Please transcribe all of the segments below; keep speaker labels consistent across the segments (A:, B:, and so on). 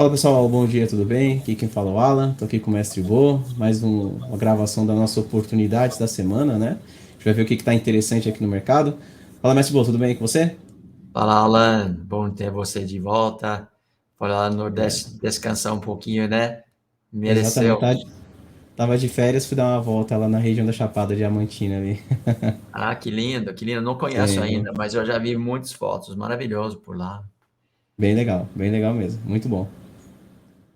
A: Fala pessoal, bom dia, tudo bem? Aqui quem fala é o Alan, tô aqui com o Mestre Bo, uma gravação da nossa oportunidades da semana, né? A gente vai ver o que tá interessante aqui no mercado. Fala Mestre Bo, tudo bem com você?
B: Fala, Alan. Bom ter você de volta. Foi lá no
A: É,
B: Nordeste descansar um pouquinho, né?
A: exatamente,
B: Mereceu.
A: tava de férias, fui dar uma volta lá na região da Chapada Diamantina ali.
B: Ah, que lindo, que lindo. Não conheço
A: É,
B: ainda, mas eu já vi muitas fotos. Maravilhoso por lá.
A: bem legal mesmo, muito bom,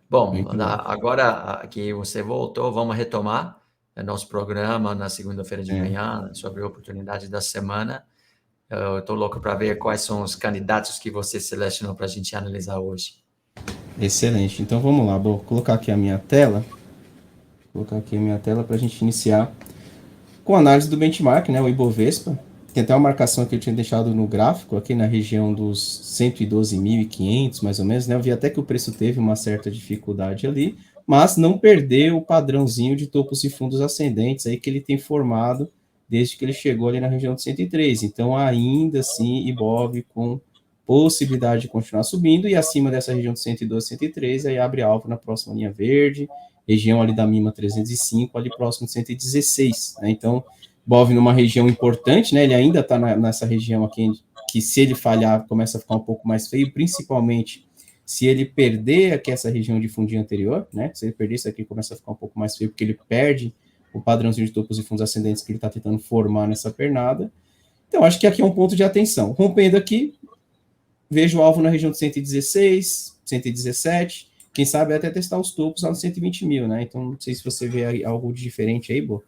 B: Bom,
A: muito bom.
B: agora que você voltou, vamos retomar nosso programa na segunda-feira de
A: É,
B: manhã sobre oportunidades da semana. Eu estou louco para ver quais são os candidatos que você selecionou para a gente analisar hoje.
A: excelente, então vamos lá, vou colocar aqui a minha tela para a gente iniciar com análise do benchmark, né, o Ibovespa. Tem até uma marcação que eu tinha deixado no gráfico, aqui na região dos 112.500, mais ou menos, né? Eu vi até que o preço teve uma certa dificuldade ali, mas não perdeu o padrãozinho de topos e fundos ascendentes aí que ele tem formado desde que ele chegou ali na região de 103. Então, ainda assim, Ibov com possibilidade de continuar subindo e acima dessa região de 112, 103, aí abre alvo na próxima linha verde, região ali da MIMA 305, ali próximo de 116, né? Então, Bov numa região importante, né? Ele ainda está nessa região aqui, que se ele falhar, começa a ficar um pouco mais feio, principalmente se ele perder aqui essa região de fundinho anterior, né? Se ele perder isso aqui, começa a ficar um pouco mais feio, porque ele perde o padrãozinho de topos e fundos ascendentes que ele está tentando formar nessa pernada. Então, acho que aqui é um ponto de atenção. Rompendo aqui, vejo o alvo na região de 116, 117, quem sabe até testar os topos lá no 120 mil, né? Então, não sei se você vê algo de diferente aí, Bo.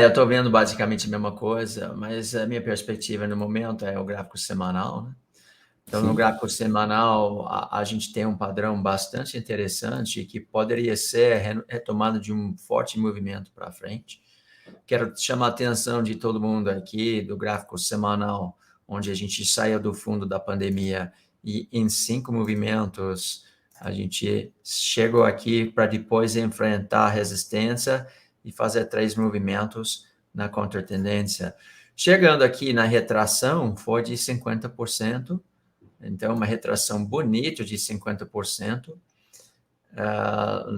B: Eu estou vendo basicamente a mesma coisa, mas a minha perspectiva no momento é o gráfico semanal, né? Então, no
A: Sim.
B: gráfico semanal, a gente tem um padrão bastante interessante que poderia ser retomado de um forte movimento para frente. Quero chamar a atenção de todo mundo aqui do gráfico semanal, onde a gente saiu do fundo da pandemia e em 5 movimentos a gente chegou aqui para depois enfrentar a resistência e fazer 3 movimentos na contratendência. Chegando aqui na retração, foi de 50%, então uma retração bonita de 50%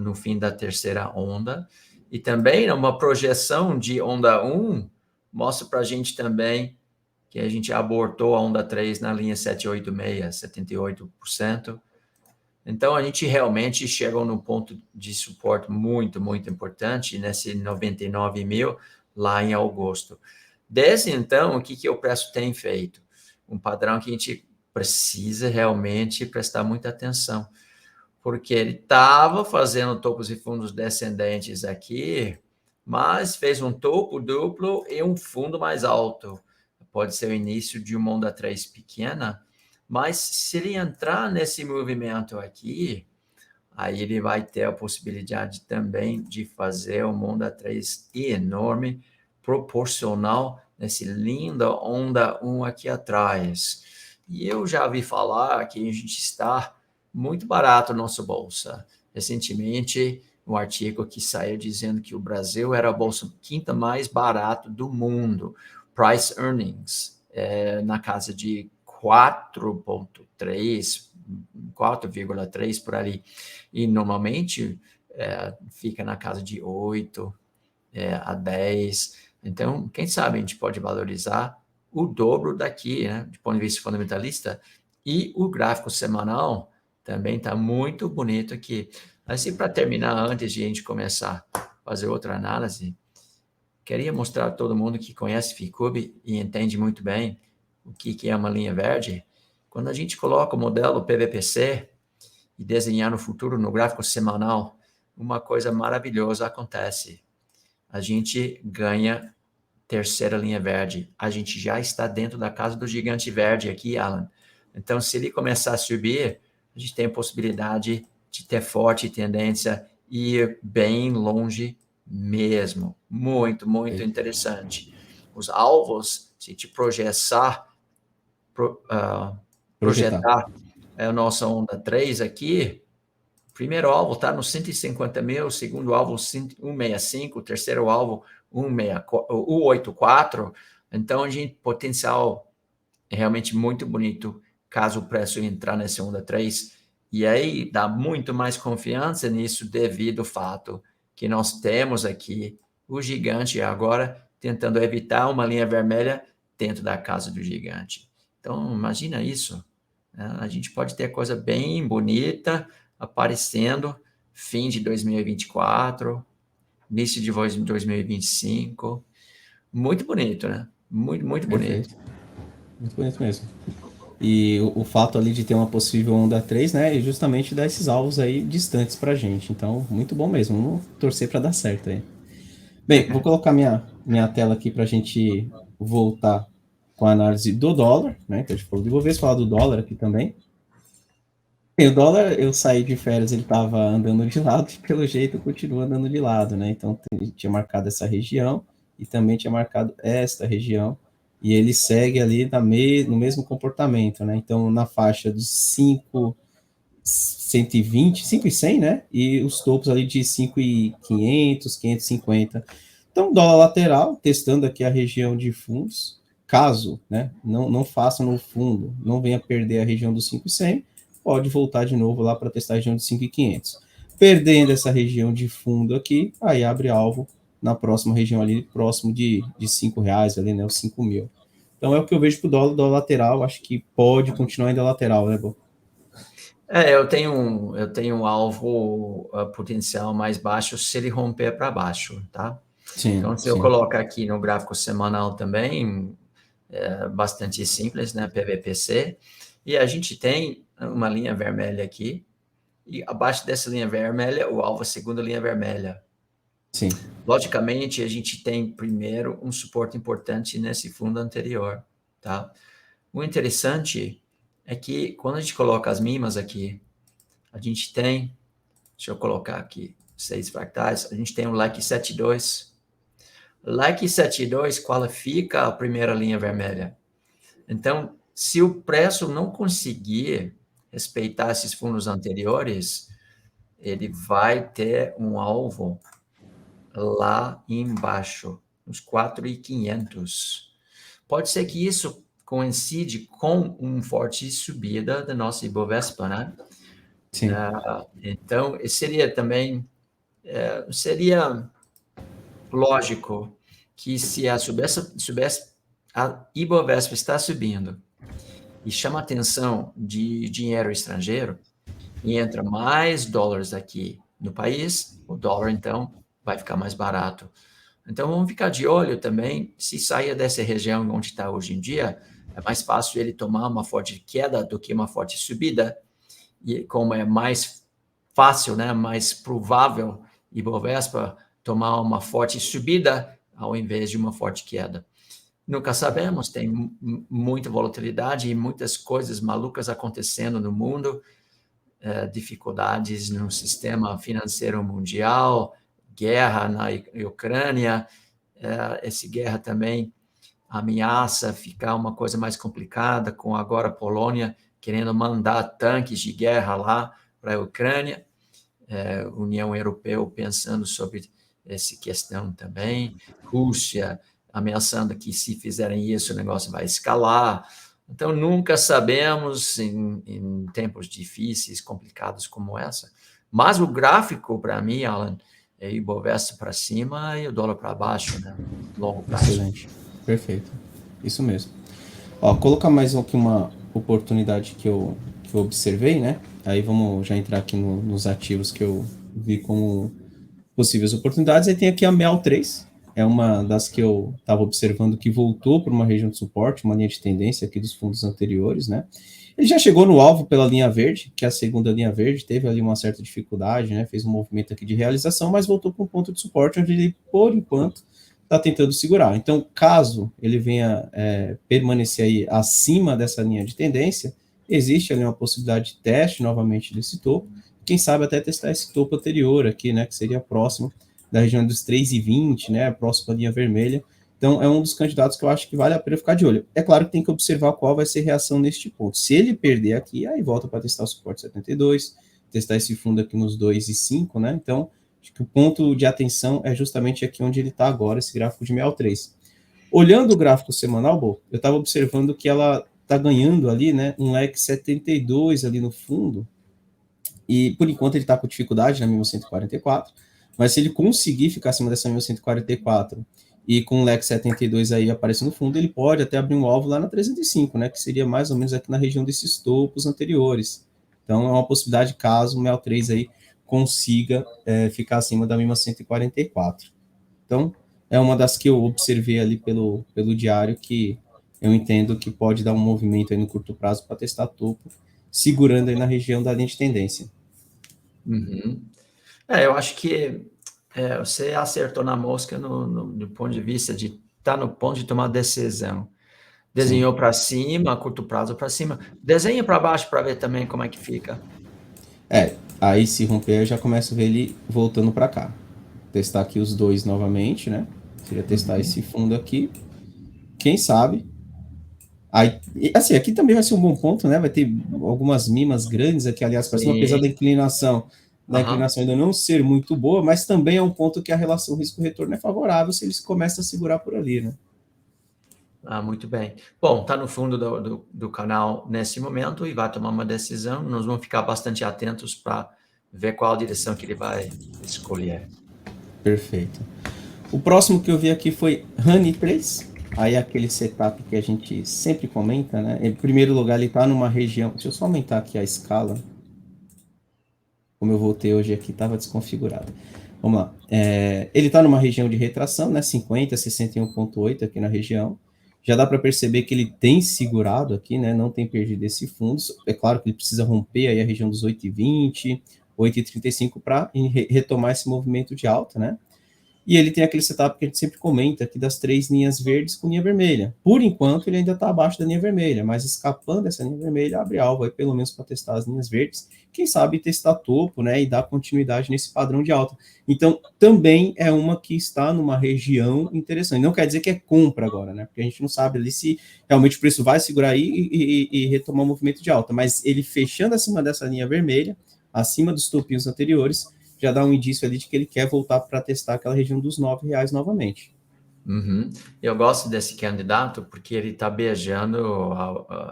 B: no fim da terceira onda. E também uma projeção de onda 1 mostra para a gente também que a gente abortou a onda 3 na linha 786, 78%. Então, a gente realmente chegou num ponto de suporte muito, muito importante, nesse 99 mil, lá em agosto. Desde então, o que o preço tem feito? Um padrão que a gente precisa realmente prestar muita atenção, porque ele estava fazendo topos e fundos descendentes aqui, mas fez um topo duplo e um fundo mais alto. Pode ser o início de uma onda 3 pequena, mas se ele entrar nesse movimento aqui, aí ele vai ter a possibilidade também de fazer uma onda 3 enorme, proporcional nesse linda onda 1 aqui atrás. E eu já vi falar que a gente está muito barato na nossa bolsa. Recentemente, um artigo que saiu dizendo que o Brasil era a bolsa quinta mais barata do mundo. Price earnings na casa de 4,3, 4,3 por ali. E normalmente fica na casa de 8 a 10. Então, quem sabe a gente pode valorizar o dobro daqui, né, de ponto de vista fundamentalista. E o gráfico semanal também está muito bonito aqui. Assim, para terminar, antes de a gente começar a fazer outra análise, queria mostrar a todo mundo que conhece Ficube e entende muito bem o que é uma linha verde. Quando a gente coloca o modelo PVPC e desenhar no futuro no gráfico semanal, uma coisa maravilhosa acontece. A gente ganha terceira linha verde. A gente já está dentro da casa do gigante verde aqui, Alan. Então, se ele começar a subir, a gente tem a possibilidade de ter forte tendência e ir bem longe mesmo. Muito, muito interessante. Os alvos, se te pro, uh,
A: Projetar.
B: projetar a nossa onda 3 aqui, o primeiro alvo está no 150 mil, o segundo alvo 165, o terceiro alvo 184. Então, a gente potencial é realmente muito bonito caso o preço entrar nessa onda 3 E aí dá muito mais confiança nisso devido ao fato que nós temos aqui o gigante agora tentando evitar uma linha vermelha dentro da casa do gigante. Então, imagina isso, né? A gente pode ter coisa bem bonita aparecendo fim de 2024, início de 2025. Muito bonito, né? Muito, muito bonito.
A: Perfeito. Muito bonito mesmo. E o fato ali de ter uma possível onda 3, né, é justamente dar esses alvos aí distantes pra gente. Então, muito bom mesmo. Vamos torcer para dar certo aí. Bem, vou colocar minha tela aqui pra gente voltar com a análise do dólar, né? Que a gente falou de Ibovespa, falar do dólar aqui também. Bem, o dólar, eu saí de férias, ele estava andando de lado e pelo jeito continua andando de lado, né? Então, tinha marcado essa região e também tinha marcado esta região e ele segue ali no mesmo comportamento, né? Então, na faixa dos 5,120, 5,100, né? E os topos ali de 5,500, 550. Então, dólar lateral, testando aqui a região de fundos, caso, né, não faça no fundo, não venha perder a região dos 5,100, pode voltar de novo lá para testar a região de 5,500. Perdendo essa região de fundo aqui, aí abre alvo na próxima região ali, próximo de R$ 5 ali, né, os 5.000. Então é o que eu vejo para o dólar lateral, acho que pode continuar ainda lateral, né, Bo?
B: Eu tenho um alvo potencial mais baixo se ele romper para baixo, tá?
A: Sim,
B: Então, se eu
A: sim.
B: colocar aqui no gráfico semanal também, é bastante simples, né? PVPC, e a gente tem uma linha vermelha aqui, e abaixo dessa linha vermelha, o alvo é a segunda linha vermelha.
A: Sim.
B: Logicamente, a gente tem primeiro um suporte importante nesse fundo anterior, tá? O interessante é que quando a gente coloca as mimas aqui, a gente tem, deixa eu colocar aqui, 6 fractais, a gente tem um like 72. Like 72 qualifica a primeira linha vermelha. Então, se o preço não conseguir respeitar esses fundos anteriores, ele vai ter um alvo lá embaixo, uns 4.500. Pode ser que isso coincide com uma forte subida da nossa Ibovespa, né?
A: Sim.
B: Então, seria lógico que se a Ibovespa está subindo e chama a atenção de dinheiro estrangeiro e entra mais dólares aqui no país, o dólar, então, vai ficar mais barato. Então, vamos ficar de olho também, se sair dessa região onde está hoje em dia, é mais fácil ele tomar uma forte queda do que uma forte subida, e como é mais fácil, né, mais provável Ibovespa tomar uma forte subida ao invés de uma forte queda. Nunca sabemos, tem muita volatilidade e muitas coisas malucas acontecendo no mundo, dificuldades no sistema financeiro mundial, guerra na Ucrânia, essa guerra também ameaça ficar uma coisa mais complicada, com agora a Polônia querendo mandar tanques de guerra lá para a Ucrânia, União Europeia pensando sobre essa questão também, Rússia ameaçando que se fizerem isso o negócio vai escalar. Então, nunca sabemos em tempos difíceis, complicados como essa. Mas o gráfico, para mim, Alan, é Ibovespa para cima e o dólar para baixo, né? Longo prazo.
A: Excelente. Perfeito. Isso mesmo. Ó, colocar mais aqui uma oportunidade que eu observei, né? Aí vamos já entrar aqui nos ativos que eu vi como possíveis oportunidades. Aí tem aqui a MEL 3, é uma das que eu estava observando que voltou para uma região de suporte, uma linha de tendência aqui dos fundos anteriores, né? Ele já chegou no alvo pela linha verde, que é a segunda linha verde, teve ali uma certa dificuldade, né? Fez um movimento aqui de realização, mas voltou para um ponto de suporte onde ele, por enquanto, está tentando segurar. Então, caso ele venha permanecer aí acima dessa linha de tendência, existe ali uma possibilidade de teste novamente desse topo, quem sabe até testar esse topo anterior aqui, né, que seria próximo da região dos 3,20, né, a próxima linha vermelha. Então, é um dos candidatos que eu acho que vale a pena ficar de olho. É claro que tem que observar qual vai ser a reação neste ponto. Se ele perder aqui, aí volta para testar o suporte 72, testar esse fundo aqui nos 2,5, né? Então, acho que o ponto de atenção é justamente aqui onde ele está agora, esse gráfico de MEL3. Olhando o gráfico semanal, Bo, eu estava observando que ela está ganhando ali, né, um leque 72 ali no fundo, E, por enquanto, ele está com dificuldade na mínima 144, mas se ele conseguir ficar acima dessa mínima 144 e com o leque 72 aí aparecendo no fundo, ele pode até abrir um alvo lá na 305, né, que seria mais ou menos aqui na região desses topos anteriores. Então, é uma possibilidade caso o MEL 3 aí consiga ficar acima da mínima 144. Então, é uma das que eu observei ali pelo diário que eu entendo que pode dar um movimento aí no curto prazo para testar topo, segurando aí na região da linha de tendência.
B: Uhum. Eu acho que você acertou na mosca do ponto de vista de estar no ponto de tomar decisão. Desenhou para cima, a curto prazo para cima. Desenha para baixo para ver também como é que fica.
A: Aí se romper, eu já começo a ver ele voltando para cá. Testar aqui os dois novamente, né? Seria testar esse fundo aqui. Quem sabe? Aí, assim, aqui também vai ser um bom ponto, né? Vai ter algumas mimas grandes aqui, aliás, para cima, apesar da inclinação ainda não ser muito boa, mas também é um ponto que a relação risco-retorno é favorável se eles começam a segurar por ali, né?
B: Muito bem. Bom, está no fundo do canal nesse momento e vai tomar uma decisão. Nós vamos ficar bastante atentos para ver qual a direção que ele vai escolher.
A: Perfeito. O próximo que eu vi aqui foi Honey 3. Aí aquele setup que a gente sempre comenta, né? Em primeiro lugar, ele está numa região. Deixa eu só aumentar aqui a escala. Como eu voltei hoje aqui, estava desconfigurado. Vamos lá. Ele está numa região de retração, né? 50, 61,8 aqui na região. Já dá para perceber que ele tem segurado aqui, né? Não tem perdido esse fundo. É claro que ele precisa romper aí a região dos 8,20, 8,35 para retomar esse movimento de alta, né? E ele tem aquele setup que a gente sempre comenta aqui das 3 linhas verdes com linha vermelha. Por enquanto, ele ainda está abaixo da linha vermelha, mas escapando dessa linha vermelha, abre alvo aí pelo menos para testar as linhas verdes. Quem sabe testar topo, né? E dar continuidade nesse padrão de alta. Então, também é uma que está numa região interessante. Não quer dizer que é compra agora, né? Porque a gente não sabe ali se realmente o preço vai segurar aí e retomar o movimento de alta. Mas ele fechando acima dessa linha vermelha, acima dos topinhos anteriores, já dá um indício ali de que ele quer voltar para testar aquela região dos R$ 9 novamente.
B: Uhum. Eu gosto desse candidato porque ele está beijando,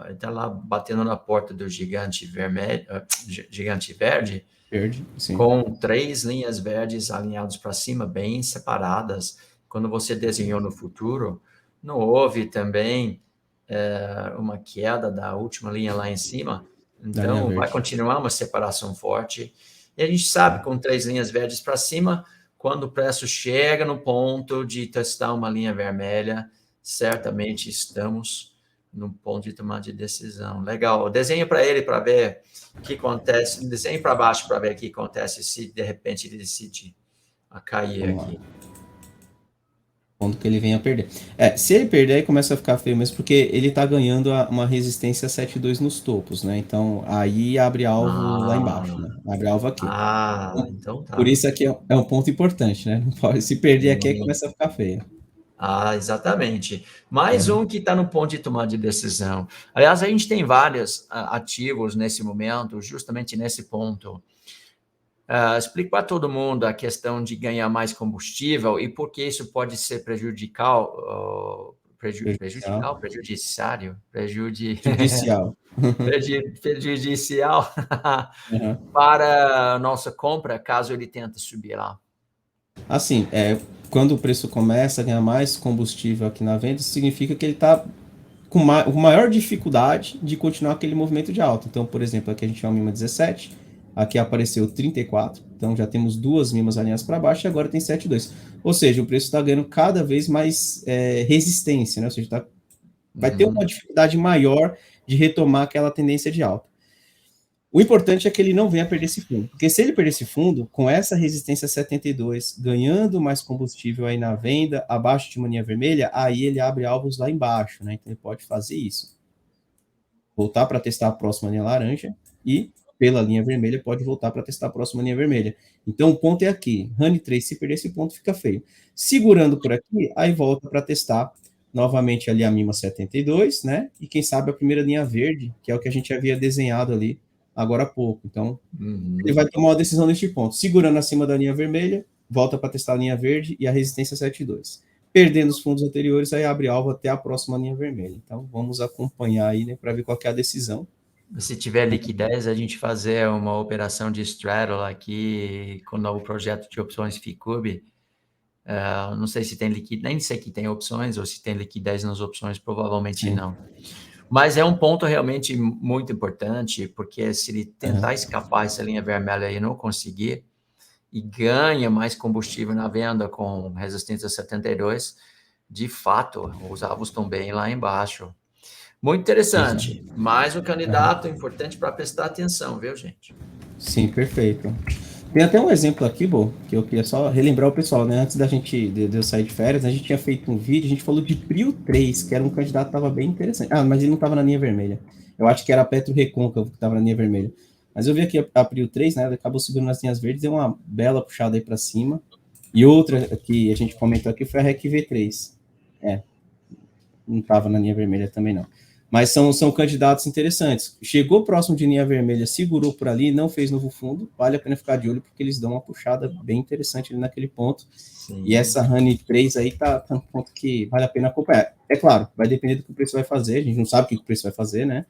B: ele está lá batendo na porta do gigante vermelho, gigante verde,
A: Sim.
B: com 3 linhas verdes alinhadas para cima, bem separadas. Quando você desenhou no futuro, não houve também uma queda da última linha lá em cima. Então, vai continuar uma separação forte. E a gente sabe, com 3 linhas verdes para cima, quando o preço chega no ponto de testar uma linha vermelha, certamente estamos no ponto de tomar de decisão. Legal. Desenho para ele para ver o que acontece. Desenho para baixo para ver o que acontece se de repente ele decide a cair aqui.
A: Ponto que ele venha a perder. Se ele perder, aí começa a ficar feio mesmo, porque ele tá ganhando uma resistência 7,2 nos topos, né? Então, aí abre alvo lá embaixo, né? Abre alvo aqui.
B: Então tá.
A: Por isso aqui é um ponto importante, né? Não pode, se perder aqui, aí começa a ficar feio.
B: Exatamente. Mais um que está no ponto de tomar de decisão. Aliás, a gente tem vários ativos nesse momento, justamente nesse ponto. Explique para todo mundo a questão de ganhar mais combustível e por que isso pode ser prejudicial,
A: Judicial.
B: prejudicial
A: Uhum.
B: para a nossa compra, caso ele tente subir lá.
A: Assim, quando o preço começa a ganhar mais combustível aqui na venda, isso significa que ele está com maior dificuldade de continuar aquele movimento de alta. Então, por exemplo, aqui a gente tinha uma mínima 17, aqui apareceu 34, então já temos 2 mínimas alinhadas para baixo e agora tem 7,2. Ou seja, o preço está ganhando cada vez mais resistência, né? Ou seja, vai ter uma dificuldade maior de retomar aquela tendência de alta. O importante é que ele não venha perder esse fundo, porque se ele perder esse fundo, com essa resistência 72, ganhando mais combustível aí na venda, abaixo de uma linha vermelha, aí ele abre alvos lá embaixo, né? Então ele pode fazer isso. Voltar para testar a próxima linha laranja e, pela linha vermelha, pode voltar para testar a próxima linha vermelha. Então o ponto é aqui. Honey 3, se perder esse ponto, fica feio. Segurando por aqui, aí volta para testar novamente ali a mínima 72, né? E quem sabe a primeira linha verde, que é o que a gente havia desenhado ali agora há pouco. Então, ele vai tomar uma decisão neste ponto. Segurando acima da linha vermelha, volta para testar a linha verde e a resistência 7,2. Perdendo os fundos anteriores, aí abre alvo até a próxima linha vermelha. Então, vamos acompanhar aí, né, para ver qual é a decisão.
B: Se tiver liquidez, a gente fazer uma operação de straddle aqui com o novo projeto de opções Ficube. Não sei se tem liquidez, nem sei que tem opções, ou se tem liquidez nas opções, provavelmente
A: Sim.
B: não. Mas é um ponto realmente muito importante, porque se ele tentar
A: Aham.
B: escapar essa linha vermelha e não conseguir, e ganha mais combustível na venda com resistência 72, de fato, os avos estão bem lá embaixo. Muito
A: Exato.
B: interessante. Mais um
A: Aham.
B: candidato importante para prestar atenção, viu, gente?
A: Sim, perfeito. Tem até um exemplo aqui, Bo, que eu queria só relembrar o pessoal, né? Antes da gente, de eu sair de férias, a gente tinha feito um vídeo, a gente falou de Prio 3, que era um candidato que estava bem interessante. Ah, mas ele não estava na linha vermelha. Eu acho que era a Petro Recôncavo que estava na linha vermelha. Mas eu vi aqui a Prio 3, né? Ela acabou subindo nas linhas verdes, deu uma bela puxada aí para cima. E outra que a gente comentou aqui foi a REC V3. É, não estava na linha vermelha também não. Mas são candidatos interessantes. Chegou próximo de linha vermelha, segurou por ali, não fez novo fundo, vale a pena ficar de olho, porque eles dão uma puxada bem interessante ali naquele ponto.
B: Sim.
A: E essa Honey 3 aí tá um ponto que vale a pena acompanhar. É claro, vai depender do que o preço vai fazer, a gente não sabe o que o preço vai fazer, né?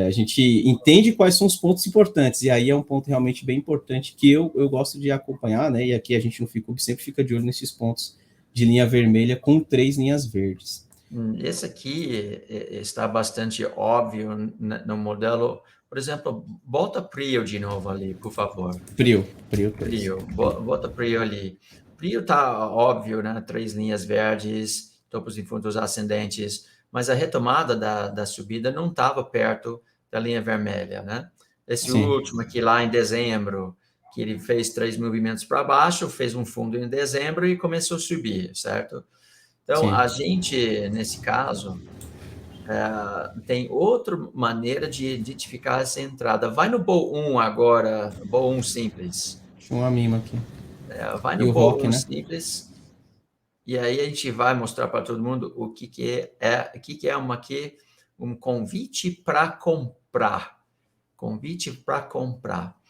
A: A gente entende quais são os pontos importantes, e aí é um ponto realmente bem importante que eu gosto de acompanhar, né? E aqui a gente no Ficube sempre fica de olho nesses pontos de linha vermelha com 3 linhas verdes.
B: Esse aqui está bastante óbvio no modelo. Por exemplo, bota Prio de novo ali, por favor.
A: Prio 3.
B: Prio, bota Prio ali. Prio está óbvio, né? 3 linhas verdes, topos e fundos ascendentes, mas a retomada da subida não estava perto da linha vermelha, né? Esse
A: Sim,
B: último aqui lá em dezembro, que ele fez 3 movimentos para baixo, fez um fundo em dezembro e começou a subir, certo? Então,
A: sim.
B: a gente, nesse caso, tem outra maneira de identificar essa entrada. Vai no Bull 1 agora, Bull 1 simples.
A: Tinha uma mima aqui.
B: Vai
A: E
B: no
A: o
B: Bull
A: rock,
B: 1
A: né?
B: simples, e aí a gente vai mostrar para todo mundo o que é um convite para comprar. Convite para comprar.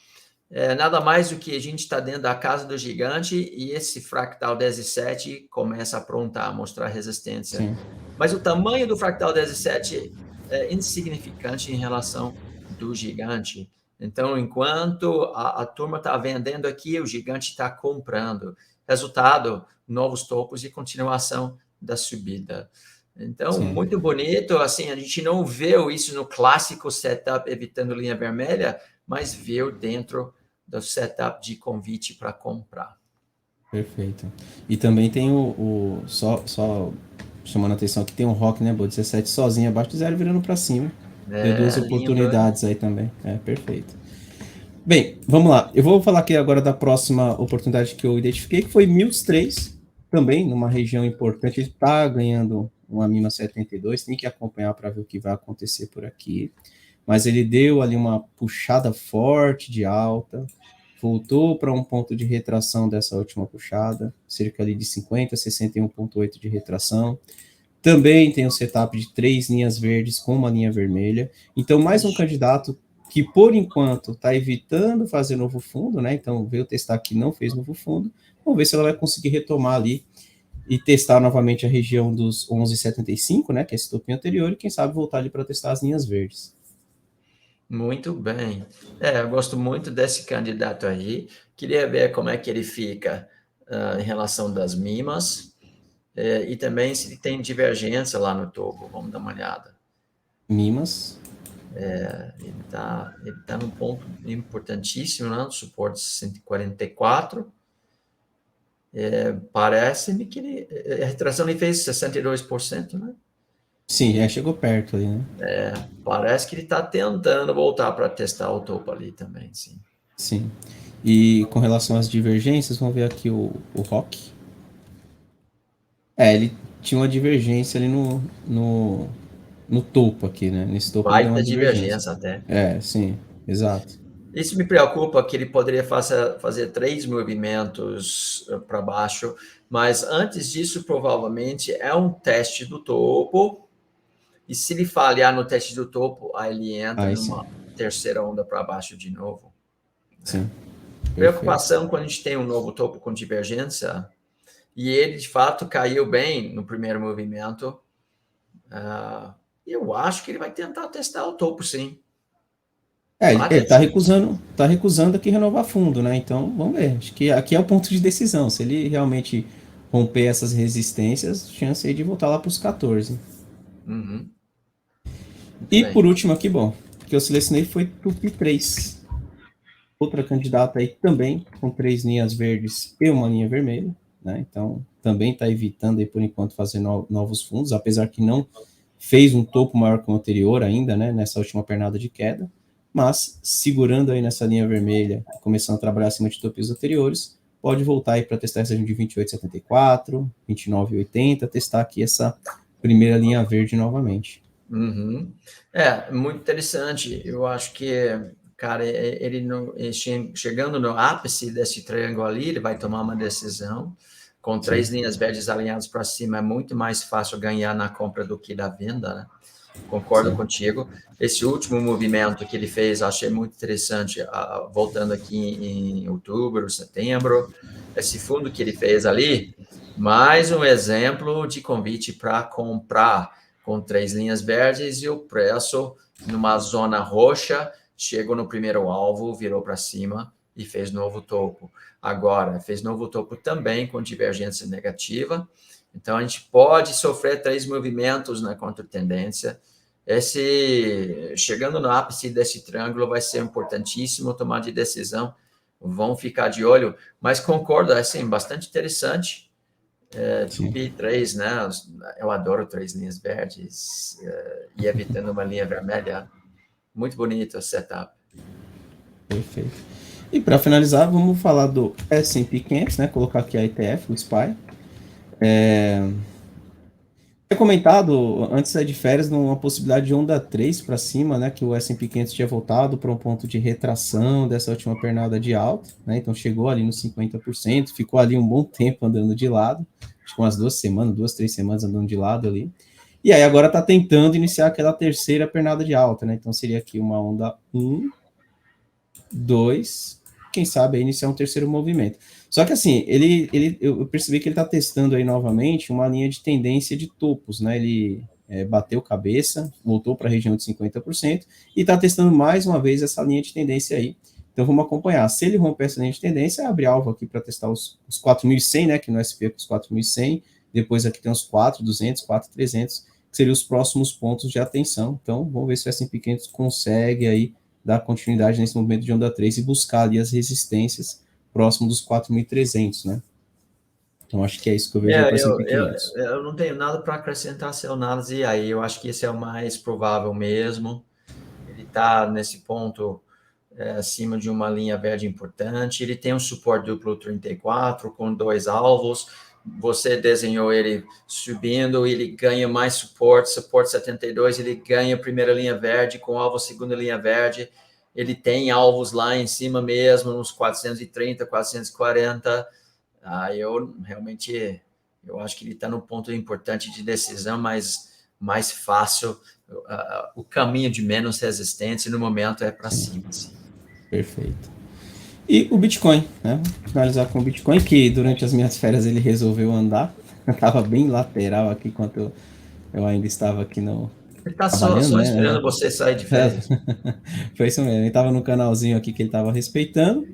B: Nada mais do que a gente está dentro da casa do gigante e esse fractal 17 começa a aprontar, a mostrar resistência.
A: Sim,
B: Mas o tamanho do fractal 17 é insignificante em relação do gigante. Então, enquanto a turma está vendendo aqui, o gigante está comprando. Resultado, novos topos e continuação da subida. Então,
A: sim.
B: muito bonito. Assim, a gente não vê isso no clássico setup evitando linha vermelha, mas viu dentro do setup de convite para comprar.
A: Perfeito. E também tem só chamando a atenção aqui, tem um rock, né, Bo? 17 sozinho abaixo de zero virando para cima. Deu duas
B: Lindo, hein?
A: oportunidades aí também. Perfeito. Bem, vamos lá. Eu vou falar aqui agora da próxima oportunidade que eu identifiquei, que foi Mills 3, também numa região importante. Ele está ganhando uma mima 72, tem que acompanhar para ver o que vai acontecer por aqui. Mas ele deu ali uma puxada forte de alta, voltou para um ponto de retração dessa última puxada, cerca ali de 50, 61,8 de retração. Também tem o setup de 3 linhas verdes com uma linha vermelha. Então, mais um candidato que, por enquanto, está evitando fazer novo fundo, né? Então, veio testar que não fez novo fundo. Vamos ver se ela vai conseguir retomar ali e testar novamente a região dos 11,75, né? Que é esse topinho anterior, e quem sabe voltar ali para testar as linhas verdes.
B: Muito bem. Eu gosto muito desse candidato aí. Queria ver como é que ele fica em relação das mimas e também se ele tem divergência lá no topo. Vamos dar uma olhada.
A: Mimas.
B: Ele tá num ponto importantíssimo, né? No suporte 144. Parece-me que a retração ele fez 62%, né?
A: Sim, já chegou perto ali, né?
B: Parece que ele está tentando voltar para testar o topo ali também, sim.
A: Sim. E com relação às divergências, vamos ver aqui o Rock. Ele tinha uma divergência ali no topo aqui, né? Nesse topo ele deu uma
B: Baita
A: divergência.
B: divergência até.
A: Sim, exato.
B: Isso me preocupa que ele poderia fazer 3 movimentos para baixo, mas antes disso, provavelmente é um teste do topo. E se ele falhar no teste do topo, aí ele entra
A: Aí sim,
B: numa terceira onda para baixo de novo.
A: sim, perfeito.
B: Preocupação quando a gente tem um novo topo com divergência, e ele de fato caiu bem no primeiro movimento. Eu acho que ele vai tentar testar o topo, sim.
A: Ele
B: Parece.
A: tá recusando aqui renovar fundo, né? Então, vamos ver. Acho que aqui é o ponto de decisão. Se ele realmente romper essas resistências, chance aí de voltar lá para os 14.
B: Uhum. Muito
A: E por
B: bem.
A: último aqui, bom, que eu selecionei foi Tupi 3. Outra candidata aí também com 3 linhas verdes e uma linha vermelha, né? Então, também está evitando aí por enquanto fazer novos fundos, apesar que não fez um topo maior que o anterior ainda, né? Nessa última pernada de queda, mas segurando aí nessa linha vermelha, começando a trabalhar acima de topos anteriores, pode voltar aí para testar essa de 28,74, 29,80, testar aqui essa primeira linha verde novamente.
B: Uhum. É, muito interessante. Eu acho que, cara, ele não, chegando no ápice desse triângulo ali, ele vai tomar uma decisão. Com
A: Sim,
B: 3 linhas verdes alinhadas para cima, é muito mais fácil ganhar na compra do que na venda, né? Concordo
A: sim.
B: contigo. Esse último movimento que ele fez, achei muito interessante, voltando aqui em outubro, setembro, esse fundo que ele fez ali, mais um exemplo de convite para comprar com 3 linhas verdes e o preço numa zona roxa, chegou no primeiro alvo, virou para cima e fez novo topo. Agora, fez novo topo também com divergência negativa, então a gente pode sofrer 3 movimentos na contratendência. Chegando no ápice desse triângulo, vai ser importantíssimo tomar de decisão. Vão ficar de olho, mas concordo, é assim, bastante interessante.
A: Sim.
B: Tupi 3, né? Eu adoro 3 linhas verdes e evitando uma linha vermelha. Muito bonito o setup.
A: Perfeito. E para finalizar, vamos falar do S&P 500, né? Colocar aqui a ETF, o SPY. Tinha comentado antes de férias numa possibilidade de onda 3 para cima, né? Que o S&P 500 tinha voltado para um ponto de retração dessa última pernada de alta, né? Então chegou ali nos 50%, ficou ali um bom tempo andando de lado, acho que umas 2 semanas, 2, 3 semanas andando de lado ali. E aí agora está tentando iniciar aquela terceira pernada de alta, né? Então seria aqui uma onda 1, 2, quem sabe aí iniciar um terceiro movimento. Só que assim, eu percebi que ele está testando aí novamente uma linha de tendência de topos, né? Ele bateu cabeça, voltou para a região de 50% e está testando mais uma vez essa linha de tendência aí. Então vamos acompanhar. Se ele romper essa linha de tendência, abre alvo aqui para testar os 4.100, né? Que no SP é os 4.100. Depois aqui tem os 4.200, 4.300, que seriam os próximos pontos de atenção. Então vamos ver se o S&P 500 consegue aí dar continuidade nesse movimento de onda 3 e buscar ali as resistências próximo dos 4.300, né? Então, acho que é isso que eu vejo aí para
B: Eu,
A: S&P
B: eu,
A: 500.
B: eu não tenho nada para acrescentar a seu análise aí. Eu acho que esse é o mais provável mesmo. Ele está nesse ponto acima de uma linha verde importante. Ele tem um suporte duplo 34 com 2 alvos. Você desenhou ele subindo, ele ganha mais suporte 72, ele ganha a primeira linha verde com alvo segunda linha verde. Ele tem alvos lá em cima mesmo, uns 430, 440. Eu realmente eu acho que ele está no ponto importante de decisão, mas mais fácil. O caminho de menos resistência no momento é para cima. Assim.
A: Perfeito. E o Bitcoin, né? Vou finalizar com o Bitcoin, que durante as minhas férias ele resolveu andar. Estava bem lateral aqui enquanto eu ainda estava aqui no,
B: Ele está
A: trabalhando,
B: só esperando
A: né?
B: você sair de férias.
A: Foi isso mesmo. Ele estava no canalzinho aqui que ele estava respeitando.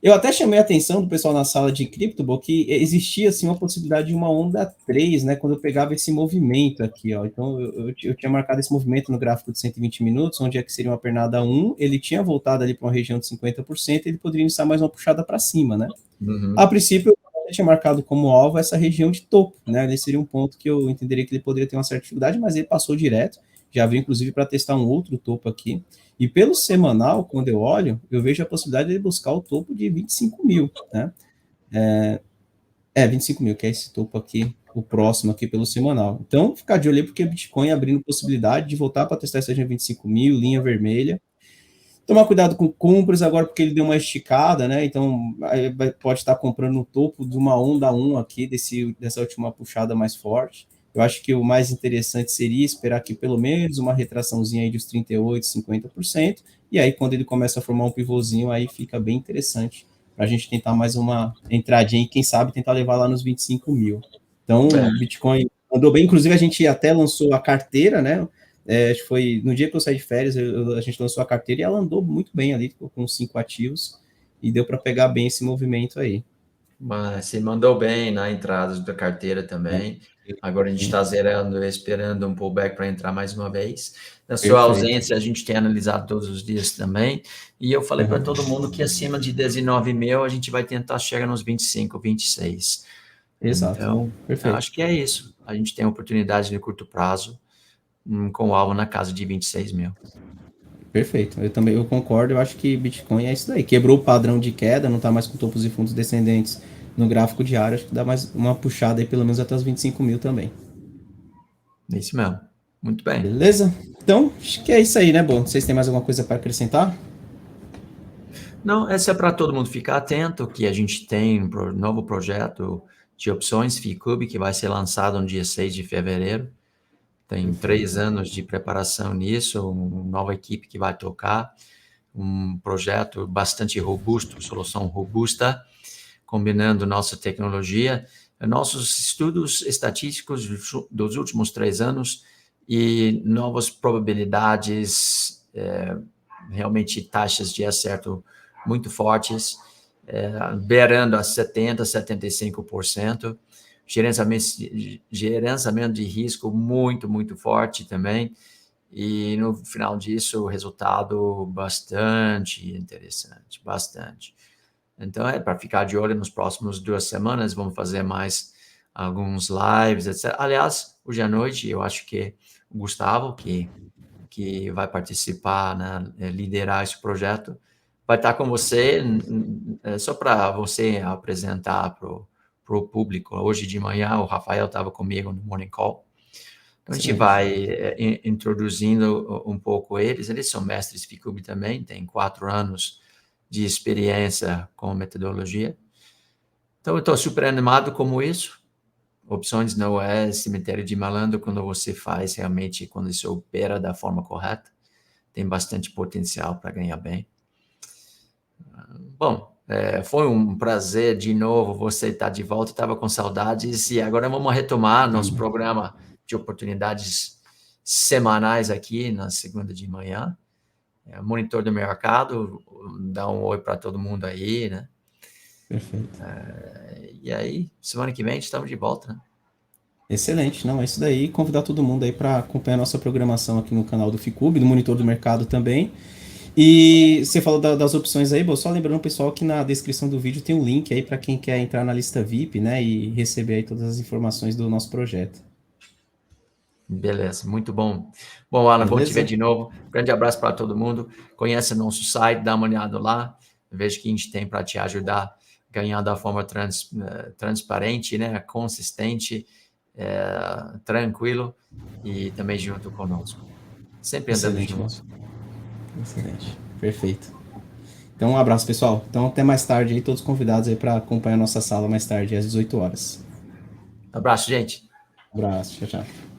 A: Eu até chamei a atenção do pessoal na sala de CryptoBook que existia assim uma possibilidade de uma onda 3, né, quando eu pegava esse movimento aqui, ó. Então eu tinha marcado esse movimento no gráfico de 120 minutos, onde é que seria uma pernada 1, ele tinha voltado ali para uma região de 50%, ele poderia iniciar mais uma puxada para cima, né? A
B: Uhum.
A: princípio eu tinha marcado como alvo essa região de topo, né? Ele seria um ponto que eu entenderia que ele poderia ter uma certa dificuldade, mas ele passou direto, já veio inclusive para testar um outro topo aqui. E pelo semanal, quando eu olho, eu vejo a possibilidade de ele buscar o topo de 25 mil, né? 25 mil, que é esse topo aqui, o próximo aqui pelo semanal. Então, ficar de olho porque o Bitcoin abrindo possibilidade de voltar para testar essa região 25 mil, linha vermelha. Tomar cuidado com compras agora, porque ele deu uma esticada, né? Então, pode estar comprando no topo de uma onda 1 aqui, dessa última puxada mais forte. Eu acho que o mais interessante seria esperar aqui pelo menos uma retraçãozinha aí dos 38%, 50%, e aí quando ele começa a formar um pivôzinho, aí fica bem interessante para a gente tentar mais uma entradinha e quem sabe tentar levar lá nos 25 mil. Então,
B: É.
A: Bitcoin andou bem, inclusive a gente até lançou a carteira, né? acho que foi no dia que eu saí de férias, a gente lançou a carteira e ela andou muito bem ali, com 5 ativos, e deu para pegar bem esse movimento aí.
B: Mas se mandou bem na entrada da carteira
A: É,
B: também. Agora a gente está zerando, esperando um pullback para entrar mais uma vez. Na sua
A: perfeito.
B: ausência, a gente tem analisado todos os dias também. E eu falei para
A: Uhum.
B: todo mundo que acima de 19 mil a gente vai tentar chegar nos 25, 26.
A: Exato,
B: Então, eu
A: perfeito.
B: acho que é isso. A gente tem oportunidade de curto prazo com o alvo na casa de 26 mil.
A: Perfeito. Eu concordo, eu acho que Bitcoin é isso daí. Quebrou o padrão de queda, não está mais com topos e fundos descendentes no gráfico diário, acho que dá mais uma puxada aí, pelo menos até os 25 mil também.
B: É isso mesmo. Muito bem.
A: Beleza? Então, acho que é isso aí, né, bom? Vocês têm mais alguma coisa para acrescentar?
B: Não, essa é para todo mundo ficar atento, que a gente tem um novo projeto de opções FICUB, que vai ser lançado no dia 6 de fevereiro. Tem 3 anos de preparação nisso, uma nova equipe que vai tocar, um projeto bastante robusto, solução robusta, combinando nossa tecnologia, nossos estudos estatísticos dos últimos 3 anos e novas probabilidades, realmente taxas de acerto muito fortes, beirando a 70%, 75%, gerenciamento de risco muito, muito forte também, e no final disso, o resultado bastante interessante, bastante. Então, é para ficar de olho nos próximos 2 semanas, vamos fazer mais alguns lives, etc. Aliás, hoje à noite, eu acho que o Gustavo, que vai participar, né, liderar esse projeto, vai estar com você, só para você apresentar para o público. Hoje de manhã, o Rafael estava comigo no Morning Call. Então, a gente
A: Excelente.
B: vai introduzindo um pouco eles. Eles são mestres FICUB também, têm 4 anos de experiência com metodologia. Então, eu estou super animado com isso. Opções não é cemitério de malandro quando você faz realmente, quando isso opera da forma correta. Tem bastante potencial para ganhar bem. Bom, foi um prazer de novo você estar de volta. Estava com saudades e agora vamos retomar nosso programa de oportunidades semanais aqui na segunda de manhã. Monitor do mercado, dá um oi para todo mundo aí, né?
A: Perfeito.
B: E aí, semana que vem estamos de volta, né?
A: Excelente, não, é isso daí. Convidar todo mundo aí para acompanhar a nossa programação aqui no canal do Ficub, no Monitor do Mercado também. E você falou das opções aí, só lembrando, pessoal, que na descrição do vídeo tem um link aí para quem quer entrar na lista VIP, né, e receber aí todas as informações do nosso projeto.
B: Beleza, muito bom. Bom, Alan, bom te ver
A: Beleza?
B: de novo. Grande abraço para todo mundo. Conhece nosso site, dá uma olhada lá. Veja o que a gente tem para te ajudar a ganhar da forma transparente, né? Consistente, tranquilo e também junto conosco. Sempre andando
A: Excelente,
B: juntos.
A: moço. Excelente. Perfeito. Então, um abraço, pessoal. Então, até mais tarde aí, todos convidados aí para acompanhar a nossa sala mais tarde, às 18 horas.
B: Abraço, gente.
A: Um abraço, tchau, tchau.